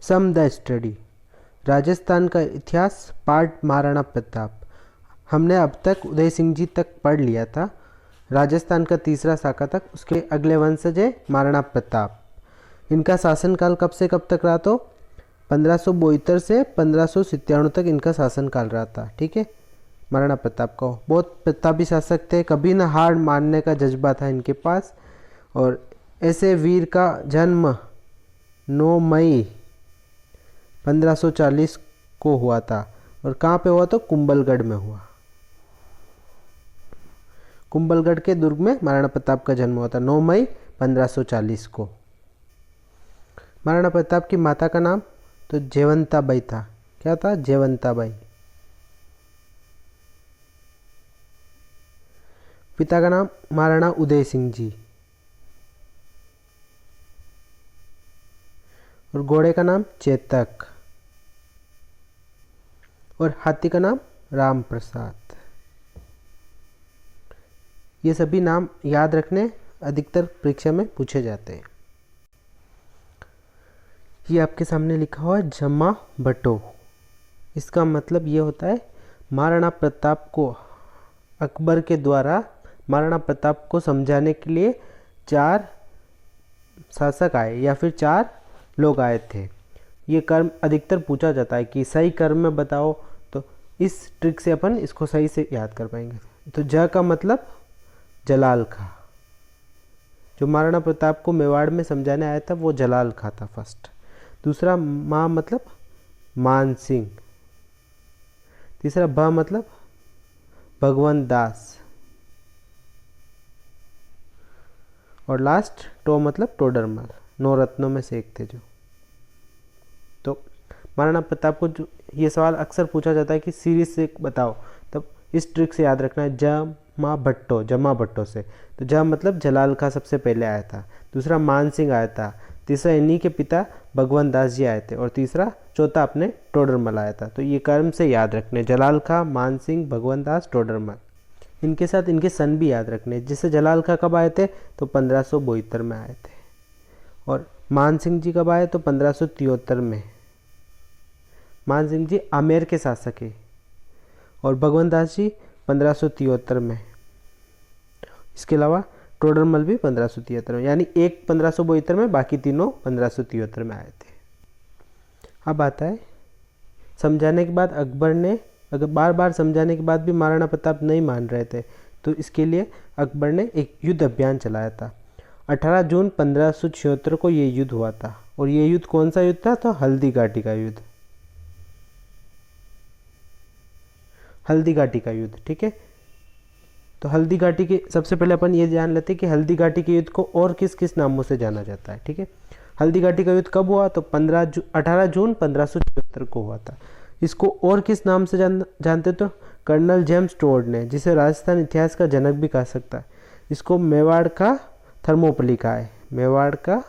Some the study, Rajasthan का इतिहास part Maharana Pratap. हमने अब तक उदय सिंह जी तक पढ़ लिया था, राजस्थान का तीसरा शाखा तक। उसके अगले वंशज है महाराणा प्रताप। इनका शासनकाल कब से कब तक रहा? तो 1572 से 1597 तक इनका शासनकाल रहा था। ठीक है, महाराणा प्रताप का बहुत प्रतापी शासक थे, कभी ना हार मानने का जज्बा था इनके पास। और ऐसे वीर का जन्म 9 मई 1540 को हुआ था। और कहाँ पे हुआ? तो कुंभलगढ़ में हुआ। कुंभलगढ़ के दुर्ग में महाराणा प्रताप का जन्म हुआ था 9 मई 1540 को। महाराणा प्रताप की माता का नाम तो जयवंताबाई था। क्या था? जयवंताबाई। पिता का नाम महाराणा उदय सिंह जी। और घोड़े का नाम चेतक। और हाथी का नाम राम प्रसाद। ये सभी नाम याद रखने, अधिकतर परीक्षा में पूछे जाते हैं। ये आपके सामने लिखा हुआ है जमा बटो। इसका मतलब ये होता है महाराणा प्रताप को अकबर के द्वारा महाराणा प्रताप को समझाने के लिए 4 शासक आए या फिर 4 लोग आए थे। ये कर्म अधिकतर पूछा जाता है कि सही कर्म में बताओ, तो इस ट्रिक से अपन इसको सही से याद कर पाएंगे। तो ज का मतलब जलाल खां। जो महाराणा प्रताप को मेवाड़ में समझाने आया था वो जलाल खां था फर्स्ट। दूसरा माँ मतलब मान सिंह। तीसरा भ मतलब भगवंत दास। और लास्ट टो मतलब टोडरमल। 9 रत्नों में से एक थे जो। तो महाराणा प्रताप को जो ये सवाल अक्सर पूछा जाता है कि सीरीज से बताओ, तब इस ट्रिक से याद रखना है जमा भट्टो, जमा भट्टो से। तो ज मतलब जलाल खां सबसे पहले आया था। दूसरा मान सिंह आया था। तीसरा इन्हीं के पिता भगवंत दास जी आए थे। और तीसरा चौथा अपने टोडरमल आया था। तो ये कर्म से याद रखने, जलाल खां, मान सिंह, भगवंत दास, टोडरमल। इनके साथ इनके सन भी याद रखने। जैसे जलाल खां कब आए थे? तो 1572 में आए थे। और मान सिंह जी कब आए? तो 1573 में। मान सिंह जी आमेर के शासक है। और भगवंत दास जी 1573 में। इसके अलावा टोडरमल भी 1573 में, यानी एक 1572 में, बाकी तीनों 1573 में आए थे। अब आता है समझाने के बाद अकबर ने, अगर बार बार समझाने के बाद भी महाराणा प्रताप नहीं मान रहे थे, तो इसके लिए अकबर ने एक युद्ध अभियान चलाया था। 18 जून 1576 को ये युद्ध हुआ था। और ये युद्ध कौन सा युद्ध था? तो हल्दी घाटी का युद्ध। हल्दी घाटी का युद्ध। ठीक है, तो हल्दी घाटी के सबसे पहले अपन ये जान लेते हैं कि हल्दी घाटी के युद्ध को और किस किस नामों से जाना जाता है। ठीक है, हल्दी घाटी का युद्ध कब हुआ? तो 18 जून 1576 को हुआ था। इसको और किस नाम से जानते? तो कर्नल जेम्स टोड ने, जिसे राजस्थान इतिहास का जनक भी कहा सकता है, इसको मेवाड़ का थर्मोपली कहा है। मेवाड़ का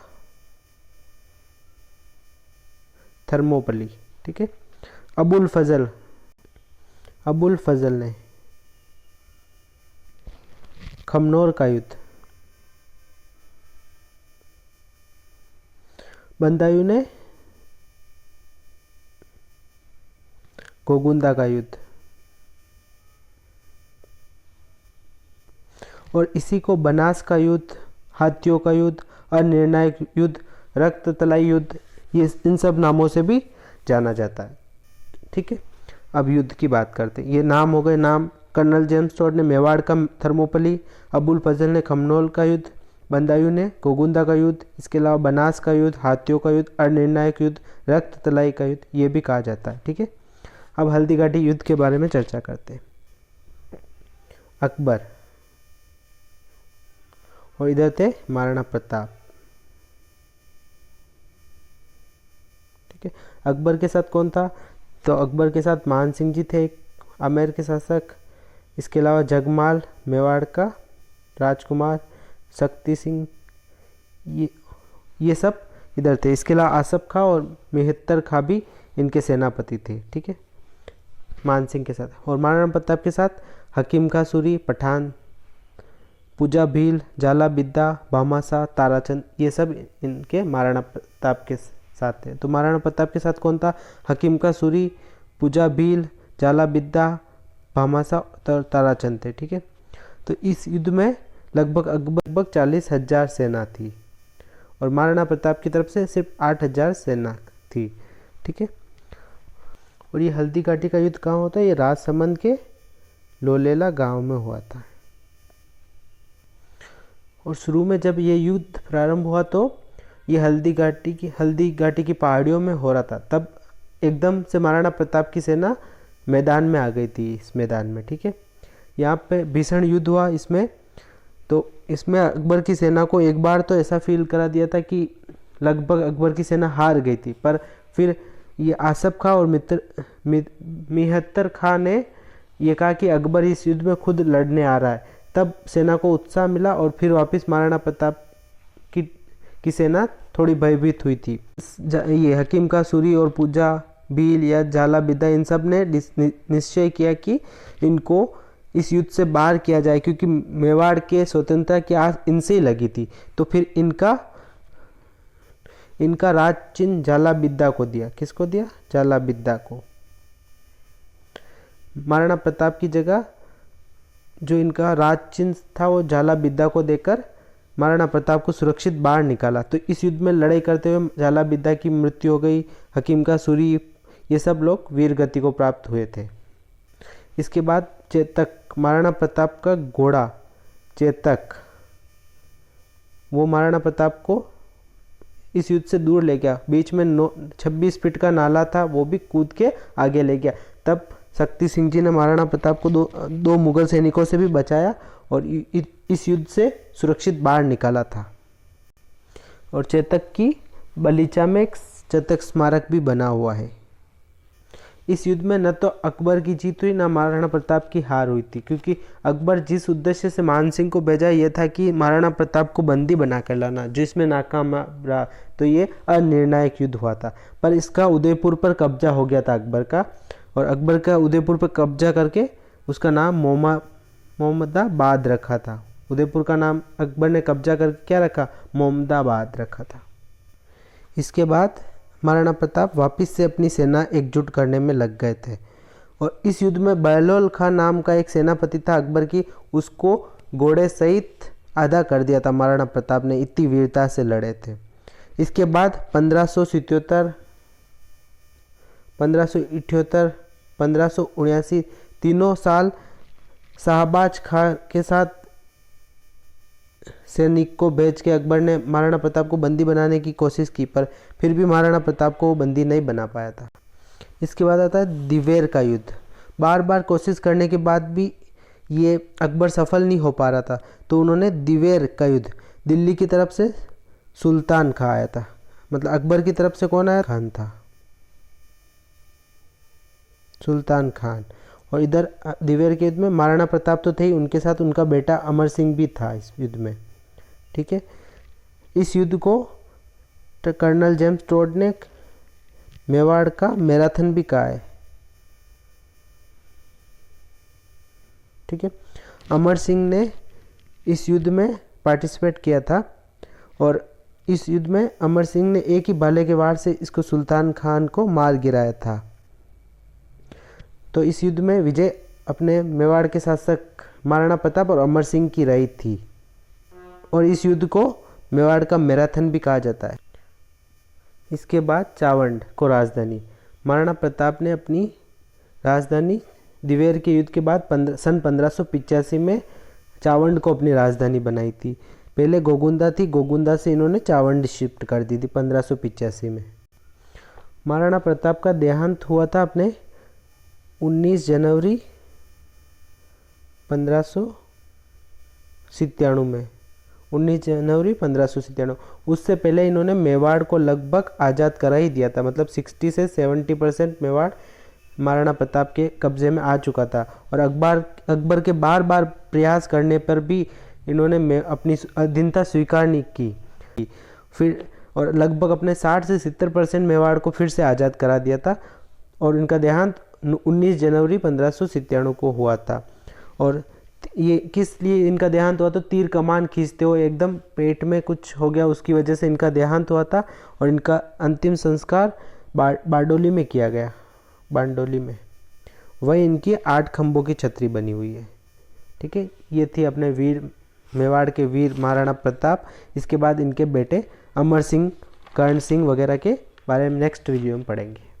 थर्मोपली। ठीक है, अबुल फजल ने खमनोर का युद्ध, बंदायू ने गोगुंदा का युद्ध। और इसी को बनास का युद्ध, हाथियों का युद्ध, अनिर्णायक युद्ध, रक्त तलाई युद्ध, ये इन सब नामों से भी जाना जाता है। ठीक है, अब युद्ध की बात करते हैं। ये नाम हो गए नाम। कर्नल जेम्स टोड ने मेवाड़ का थर्मोपली, अबुल फजल ने खमनोल का युद्ध, बंदायू ने गोगुंदा का युद्ध, इसके अलावा बनास का युद्ध, हाथियों का युद्ध, अनिर्णायक युद्ध, रक्त तलाई का युद्ध, ये भी कहा जाता है। ठीक है, अब हल्दी घाटी युद्ध के बारे में चर्चा करते हैं। अकबर और इधर थे महाराणा प्रताप। ठीक है, अकबर के साथ कौन था? तो अकबर के साथ मान सिंह जी थे, आमेर के शासक। इसके अलावा जगमाल मेवाड़ का राजकुमार, शक्ति सिंह, ये सब इधर थे। इसके अलावा आसफ खां और मेहतर खां भी इनके सेनापति थे। ठीक है, मान सिंह के साथ। और महाराणा प्रताप के साथ हकीम खां सूरी, पठान, पूजा भील, जाला बिद्दा, भामाशाह, ताराचंद, ये सब इनके महाराणा प्रताप के साथ थे। तो महाराणा प्रताप के साथ कौन था? हकीम का सूरी, पूजा भील, जाला बिद्दा, भामासा, ताराचंद थे। ठीक है, तो इस युद्ध में लगभग 40,000 सेना थी और महाराणा प्रताप की तरफ से सिर्फ 8,000 सेना थी। ठीक है, और ये हल्दी घाटी का युद्ध कहाँ होता है? ये राजसमंद के लोलेला गांव में हुआ था। और शुरू में जब ये युद्ध प्रारंभ हुआ तो ये हल्दी घाटी की पहाड़ियों में हो रहा था। तब एकदम से महाराणा प्रताप की सेना मैदान में आ गई थी, इस मैदान में। ठीक है, यहाँ पे भीषण युद्ध हुआ इसमें। तो इसमें अकबर की सेना को एक बार तो ऐसा फील करा दिया था कि लगभग अकबर की सेना हार गई थी, पर फिर ये आसफ खां और मिहत्तर खां ने ये कहा कि अकबर इस युद्ध में खुद लड़ने आ रहा है। तब सेना को उत्साह मिला और फिर वापस महाराणा प्रताप की सेना थोड़ी भयभीत हुई थी। ये हकीम का सूरी और पूजा भील या झाला बिद्दा इन सब ने निश्चय किया कि इनको इस युद्ध से बाहर किया जाए, क्योंकि मेवाड़ के स्वतंत्रता की आस इनसे ही लगी थी। तो फिर इनका राज चिन्ह झाला बिद्दा को दिया। किसको दिया? झाला बिद्दा को। महाराणा प्रताप की जगह जो इनका राज चिन्ह था वो झाला बिद्दा को देकर महाराणा प्रताप को सुरक्षित बाहर निकाला। तो इस युद्ध में लड़ाई करते हुए झाला बिद्दा की मृत्यु हो गई। हकीम का सूरी, ये सब लोग वीर गति को प्राप्त हुए थे। इसके बाद चेतक, महाराणा प्रताप का घोड़ा चेतक, वो महाराणा प्रताप को इस युद्ध से दूर ले गया। बीच में 26 फीट का नाला था, वो भी कूद के आगे ले गया। तब शक्ति सिंह जी ने महाराणा प्रताप को दो मुगल सैनिकों से भी बचाया और इस युद्ध से सुरक्षित बाहर निकाला था। और चेतक की बलीचा में एक चेतक स्मारक भी बना हुआ है। इस युद्ध में न तो अकबर की जीत हुई, न महाराणा प्रताप की हार हुई थी, क्योंकि अकबर जिस उद्देश्य से मान सिंह को भेजा यह था कि महाराणा प्रताप को बंदी बनाकर लाना, जिसमें नाकाम रहा। तो ये अनिर्णायक युद्ध हुआ था। पर इसका उदयपुर पर कब्जा हो गया था अकबर का, और अकबर का उदयपुर पर कब्जा करके उसका नाम मोहम्मदाबाद रखा था। उदयपुर का नाम अकबर ने कब्जा करके क्या रखा? मोहम्मदाबाद रखा था। इसके बाद महाराणा प्रताप वापस से अपनी सेना एकजुट करने में लग गए थे। और इस युद्ध में बहलोल खां नाम का एक सेनापति था अकबर की, उसको घोड़े सहित आधा कर दिया था महाराणा प्रताप ने, इतनी वीरता से लड़े थे। इसके बाद 1577, 1578, 1579 तीनों साल शाहबाज खां के साथ सैनिक को भेज के अकबर ने महाराणा प्रताप को बंदी बनाने की कोशिश की, पर फिर भी महाराणा प्रताप को बंदी नहीं बना पाया था। इसके बाद आता है दिवेर का युद्ध। बार बार कोशिश करने के बाद भी ये अकबर सफल नहीं हो पा रहा था, तो उन्होंने दिवेर का युद्ध, दिल्ली की तरफ से सुल्तान खां आया था, मतलब अकबर की तरफ से कौन आया? खान था, सुल्तान खान। और इधर दिवेर के युद्ध में महाराणा प्रताप तो थे ही, उनके साथ उनका बेटा अमर सिंह भी था इस युद्ध में। ठीक है, इस युद्ध को कर्नल जेम्स टोड ने मेवाड़ का मैराथन भी कहा है। ठीक है, अमर सिंह ने इस युद्ध में पार्टिसिपेट किया था और इस युद्ध में अमर सिंह ने एक ही भाले के वार से इसको सुल्तान खान को मार गिराया था। तो इस युद्ध में विजय अपने मेवाड़ के शासक महाराणा प्रताप और अमर सिंह की रही थी, और इस युद्ध को मेवाड़ का मैराथन भी कहा जाता है। इसके बाद चावंड को राजधानी, महाराणा प्रताप ने अपनी राजधानी दिवेर के युद्ध के बाद सन 1585 में चावंड को अपनी राजधानी बनाई थी। पहले गोगुंदा थी, गोगुंदा से इन्होंने चावंड शिफ्ट कर दी थी 1585 में। महाराणा प्रताप का देहांत हुआ था अपने 19 जनवरी 1597 में, 19 जनवरी 1597। उससे पहले इन्होंने मेवाड़ को लगभग आज़ाद करा ही दिया था, मतलब 60 से 70% मेवाड़ महाराणा प्रताप के कब्जे में आ चुका था। और अकबर के बार बार प्रयास करने पर भी इन्होंने अपनी अधीनता स्वीकार नहीं की। फिर और लगभग अपने 60 से 70% मेवाड़ को फिर से आज़ाद करा दिया था, और इनका देहांत 19 जनवरी 1597 को हुआ था। और ये किस लिए इनका देहांत हुआ? तो तीर कमान खींचते हुए एकदम पेट में कुछ हो गया, उसकी वजह से इनका देहांत हुआ था और इनका अंतिम संस्कार बारडोली में किया गया, बारडोली में। वही इनकी 8 खंभों की छतरी बनी हुई है। ठीक है, ये थी अपने वीर मेवाड़ के वीर महाराणा प्रताप। इसके बाद इनके बेटे अमर सिंह, कर्ण सिंह वगैरह के बारे में नेक्स्ट वीडियो में पढ़ेंगे।